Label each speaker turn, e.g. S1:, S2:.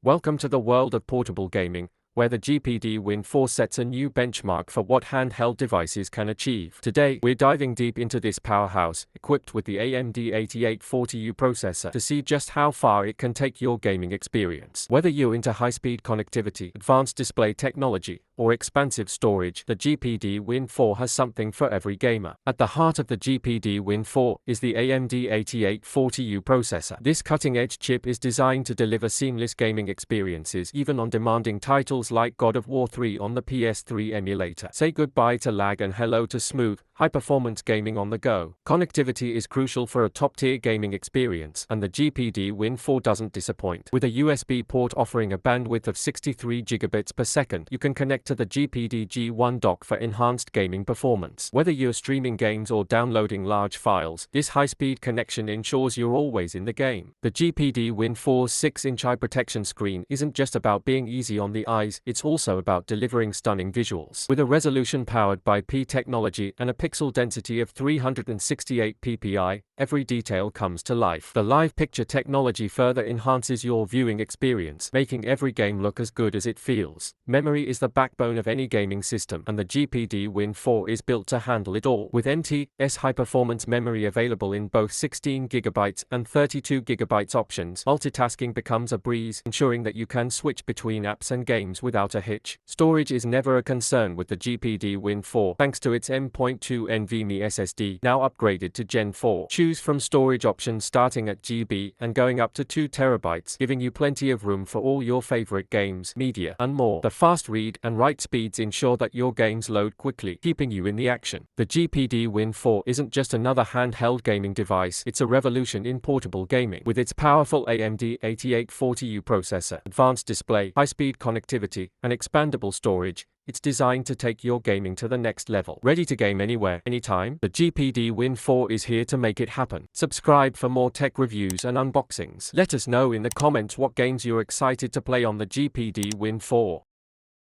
S1: Welcome to the world of portable gaming, where the GPD Win 4 sets a new benchmark for what handheld devices can achieve. Today, we're diving deep into this powerhouse, equipped with the AMD 8840U processor, to see just how far it can take your gaming experience. Whether you're into high-speed connectivity, advanced display technology, or expansive storage, the GPD Win 4 has something for every gamer. At the heart of the GPD Win 4 is the AMD 8840U processor. This cutting-edge chip is designed to deliver seamless gaming experiences even on demanding titles like God of War 3 on the PS3 emulator. Say goodbye to lag and hello to smooth, high-performance gaming on the go. Connectivity is crucial for a top-tier gaming experience, and the GPD Win 4 doesn't disappoint. With a USB port offering a bandwidth of 63 gigabits per second, you can connect to the GPD G1 dock for enhanced gaming performance. Whether you're streaming games or downloading large files, this high-speed connection ensures you're always in the game. The GPD Win 4's 6-inch eye protection screen isn't just about being easy on the eyes, it's also about delivering stunning visuals. With a resolution powered by P technology and a pixel density of 368 ppi, every detail comes to life. The live picture technology further enhances your viewing experience, making every game look as good as it feels. Memory is the backbone of any gaming system, and the GPD Win 4 is built to handle it all. With NT's high-performance memory available in both 16GB and 32GB options, multitasking becomes a breeze, ensuring that you can switch between apps and games without a hitch. Storage is never a concern with the GPD Win 4, thanks to its M.2 NVMe SSD, now upgraded to Gen 4. Choose from storage options starting at GB and going up to 2TB, giving you plenty of room for all your favorite games, media, and more. The fast read and write speeds ensure that your games load quickly, keeping you in the action. The GPD Win 4 isn't just another handheld gaming device, it's a revolution in portable gaming. With its powerful AMD 8840U processor, advanced display, high-speed connectivity, and expandable storage, it's designed to take your gaming to the next level. Ready to game anywhere, anytime? The GPD Win 4 is here to make it happen. Subscribe for more tech reviews and unboxings. Let us know in the comments what games you're excited to play on the GPD Win 4.